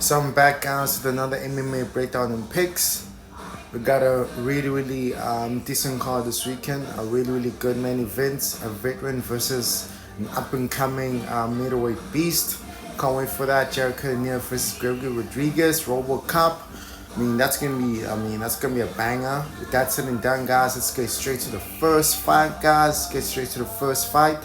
So I'm back, guys, with another MMA breakdown and picks. We got a really decent card this weekend. A really good main event. A veteran versus an up and coming middleweight beast. Can't wait for that. Cannonier versus Gregory Rodriguez Robo Cup. That's gonna be a banger. With that said and done, guys, let's get straight to the first fight, guys. Get straight to the first fight.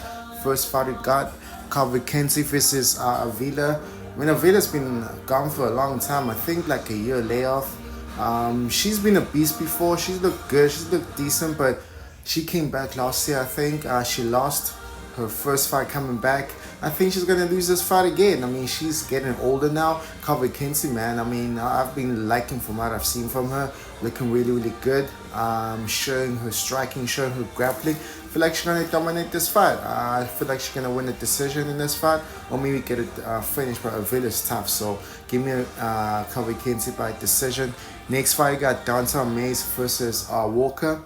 First fight we got Calvin Kenzie versus Avila. Avila's been gone for a long time. I think like a year layoff. She's been a beast before. She's looked good. She's looked decent, but she came back last year. I think she lost her first fight coming back. I think she's gonna lose this fight again. She's getting older now. Calvin Kenzie, man. I've been liking from what I've seen from her. Looking really good. Showing her striking, showing her grappling. I feel like she's gonna dominate this fight. I feel like she's gonna win a decision in this fight, or maybe get it finished. But Avila's tough, so give me Calvin Kenzie by decision. Next fight, you got Downtown Mays versus Walker.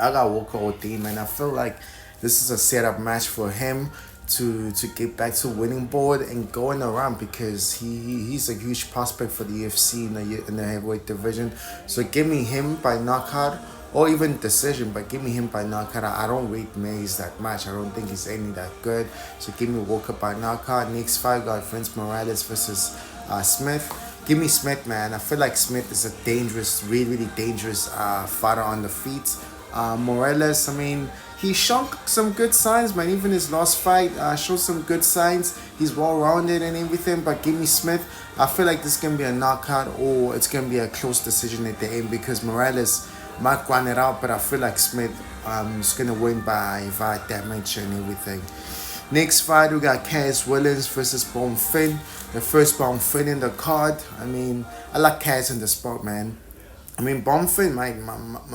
I got Walker all day, man. I feel like this is a setup match for him to get back to winning board and going around, because he's a huge prospect for the UFC in the heavyweight division. So give me him by knockout or even decision, but give me him by knockout. I don't rate Mays that much. I don't think he's any that good. So give me Walker by knockout. Next fight, got Vince Morales versus Smith. Give me Smith, man. I feel like Smith is a dangerous, really dangerous fighter on the feet. Morales, he showed some good signs, man. Even his last fight showed some good signs. He's well-rounded and everything, but give me Smith. I feel like this can be a knockout, or it's going to be a close decision at the end, because Morales might run it out, but I feel like Smith is going to win by damage and everything. Next fight, we got Kaz Williams versus Bonfim. The first Bonfim in the card. I like Kaz in the spot, man. Bonfim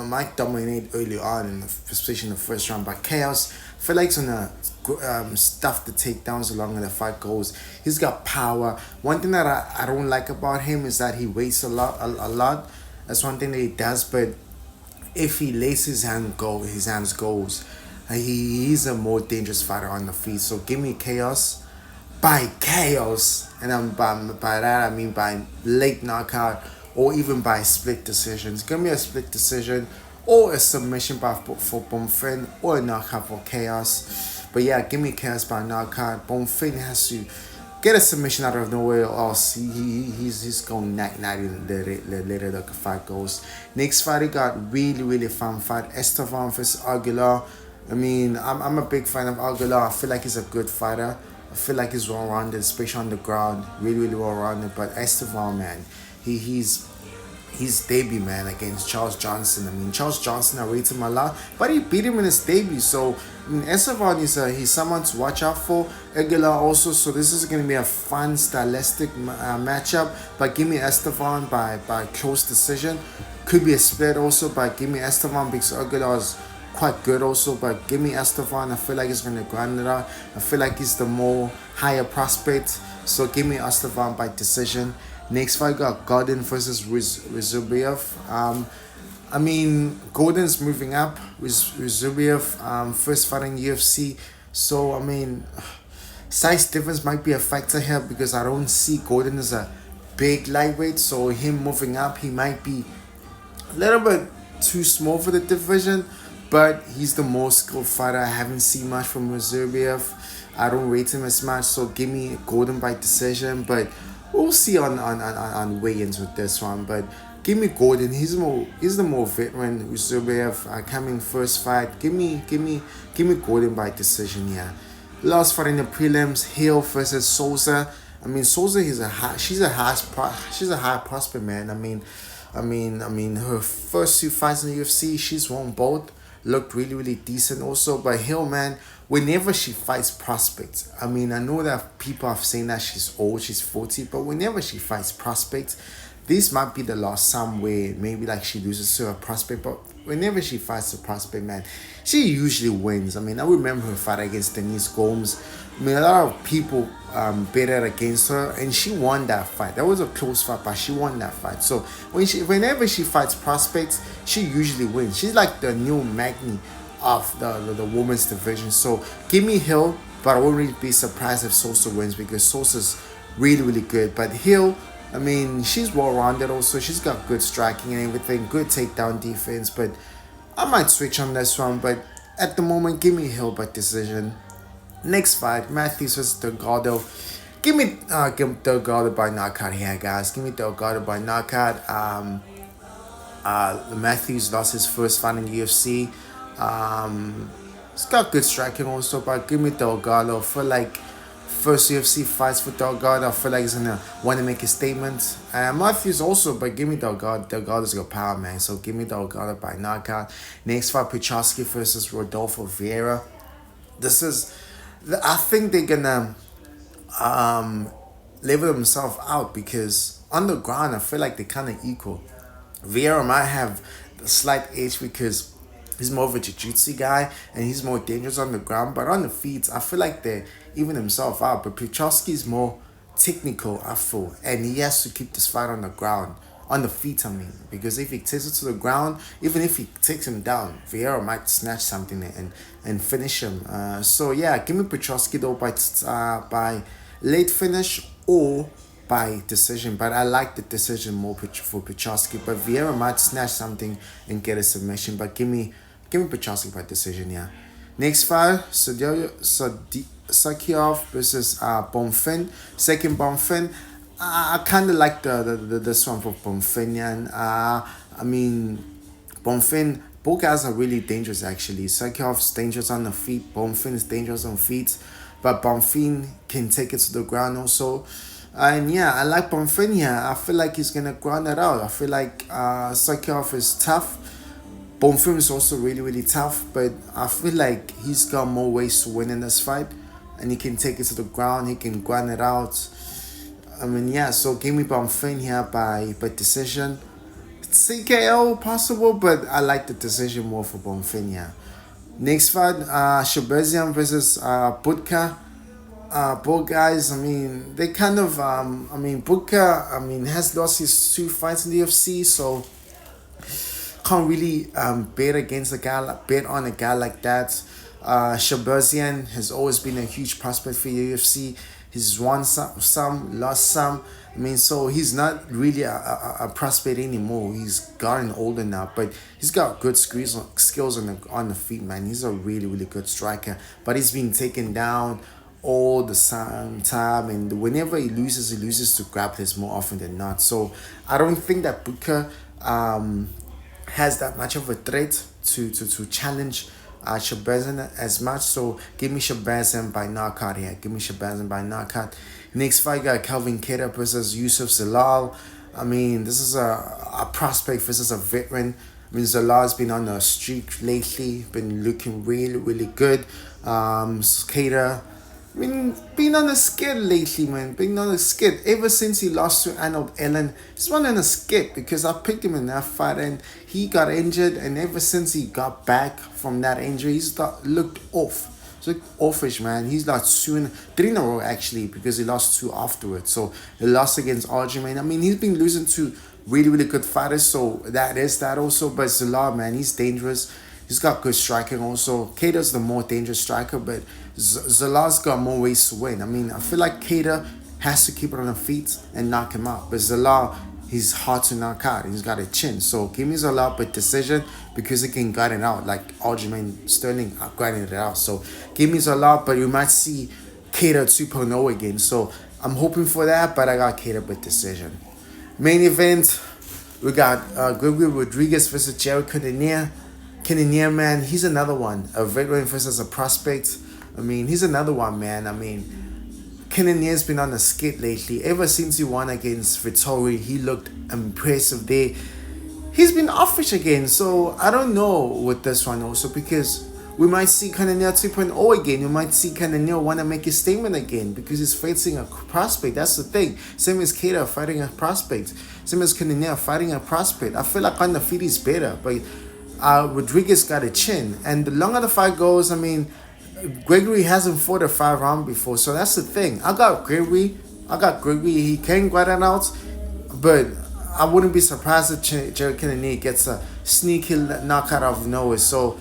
might dominate early on, especially in the first round, but Chaos, I feel like he's gonna stuff the takedowns along the fight goes. He's got power. One thing that I don't like about him is that he waits a lot. That's one thing that he does, but if he lets his hands goes. He's a more dangerous fighter on the feet. So give me Chaos by chaos, and by that I mean by late knockout, or even by split decisions. Give me a split decision, or a submission for Bonfim, or a knockout for Chaos. But yeah, give me Chaos by knockout. Bonfim has to get a submission out of nowhere, or else he's going night-night later the fight goes. Next fight, he got really fun fight. Estevan versus Aguilar. I'm a big fan of Aguilar. I feel like he's a good fighter. I feel like he's well-rounded, especially on the ground. Really well-rounded. But Estevan, man, he's debut, man, against Charles Johnson. Charles Johnson, I rate him a lot, but he beat him in his debut. So Estevan he's someone to watch out for. Aguilar also. So this is going to be a fun stylistic matchup. But give me Estevan by close decision. Could be a split also, but give me Estevan because Aguilar is quite good also. But give me Estevan. I feel like he's going to grind it out. I feel like he's the more higher prospect. So give me Estevan by decision. Next fight, got Gordon versus Rizubiev. Gordon's moving up with Rizubiev, first fight in UFC. So, size difference might be a factor here, because I don't see Gordon as a big lightweight. So, him moving up, he might be a little bit too small for the division, but he's the most skilled fighter. I haven't seen much from Rizubiev. I don't rate him as much, so give me Gordon by decision, but we'll see on weigh-ins with this one. But give me Gordon. He's the more veteran. Zubiev coming first fight. Give me Gordon by decision. Yeah. Last fight in the prelims: Hill versus Souza. Souza she's a high prospect, man. Her first two fights in the UFC, she's won both. Looked really decent also. But Hill, man, whenever she fights prospects, I know that people are saying that she's old, she's 40, but whenever she fights prospects, this might be the last time where maybe like she loses to a prospect, but whenever she fights a prospect, man, she usually wins. I remember her fight against Denise Gomes. A lot of people betted against her, and she won that fight. That was a close fight, but she won that fight. So whenever she fights prospects, she usually wins. She's like the new Magni of the women's division. So give me Hill, but I won't really be surprised if Sosa wins, because Sosa's really good. But Hill I mean, she's well rounded also. She's got good striking and everything, good takedown defense. But I might switch on this one. But at the moment, give me Hill by decision. Next fight, Matthews vs Delgado. Give Delgado by knockout here, guys. Give me Delgado by knockout. Matthews lost his first fight in the UFC. He's got good striking also, but give me Delgado. For like first UFC fights for Delgado, I feel like he's gonna want to make a statement. Matthews also, but give me Delgado. Delgado's got power, man. So give me Delgado by knockout. Next fight, Puchovski versus Rodolfo Vieira. This is, I think they're gonna level themselves out because on the ground I feel like they're kind of equal. Vieira might have a slight edge because he's more of a jiu-jitsu guy and he's more dangerous on the ground, but on the feet I feel like they even himself out. But Puchovski is more technical, I feel, and he has to keep this fight on the ground, on the feet, I mean, because if he takes it to the ground, even if he takes him down, Vieira might snatch something and finish him. So yeah, give me Puchovski though by late finish or by decision, but I like the decision more for Puchovski. But Vieira might snatch something and get a submission. But give me Puchovski by decision. Yeah. Next fight, Sakiov versus Bonfin. Second Bonfin. I kind of like this one for Bonfin. Yeah. I mean, Bonfin. Both guys are really dangerous actually. Sakiov's dangerous on the feet. Bonfin is dangerous on feet, but Bonfin can take it to the ground also. And yeah, I like Bonfin here. I feel like he's gonna grind it out. I feel like Sakiov is tough. Bonfim is also really, really tough, but I feel like he's got more ways to win in this fight, and he can take it to the ground. He can grind it out. I mean, yeah. So give me Bonfim here by decision. CKO possible, but I like the decision more for Bonfim here. Next fight, Shabazian versus Budka. Both guys, I mean, they kind of, I mean, Booker, I mean, has lost his two fights in the UFC, so can't really bet on a guy like that. Shabazian has always been a huge prospect for the UFC. He's won some, lost some. I mean, so he's not really a prospect anymore. He's gotten older now, but he's got good skills on the feet, man. He's a really, really good striker, but he's been taken down all the time, and whenever he loses to grapplers more often than not. So I don't think that Booker has that much of a threat to challenge Shabazian as much. So give me Shabazian by knockout here. Give me Shabazian by knockout. Next fight, got Calvin Kattar versus Yusuf Zalal. I mean, this is a prospect versus a veteran. I mean, Zalal's been on a streak lately, been looking really, really good. Kattar, I mean, been on a skid lately, man. Been on a skid. Ever since he lost to Arnold Allen, he's been on a skid because I picked him in that fight and he got injured. And ever since he got back from that injury, he's looked off. He's looked offish, man. He's lost 3 in a row, actually, because he lost 2 afterwards. So he lost against Aljamain. I mean, he's been losing to really, really good fighters. So that is that also. But Zalal, man, he's dangerous. He's got good striking also. Kattar's the more dangerous striker, but Zalal's got more ways to win. I mean, I feel like Kattar has to keep it on the feet and knock him out. But Zalal, he's hard to knock out. He's got a chin. So give me Zalal by decision because he can gut it out. Like Aljamain Sterling gutting it out. So give me Zalal, but you might see Kattar 2.0 again. So I'm hoping for that, but I got Kattar by decision. Main event, we got Gregory Rodriguez versus Jared Cannonier. Cannonier, man, he's another one. A veteran versus a prospect. I mean, he's another one, man. I mean, Cannonier's been on a skid lately. Ever since he won against Vittori, he looked impressive there. He's been offish again, so I don't know with this one also because we might see Cannonier 2.0 again. We might see Cannonier want to make his statement again because he's facing a prospect. That's the thing. Same as Kattar fighting a prospect. Same as Cannonier fighting a prospect. I feel like on the feet he's better, but Rodriguez got a chin. And the longer the fight goes, I mean, Gregory hasn't fought a 5-round before, so that's the thing. I got Gregory. He can grind it out, but I wouldn't be surprised if Jared Cannonier gets a sneaky knockout out of nowhere. So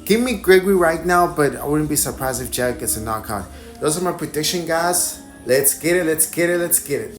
give me Gregory right now, but I wouldn't be surprised if Jared gets a knockout. Those are my prediction, guys. Let's get it.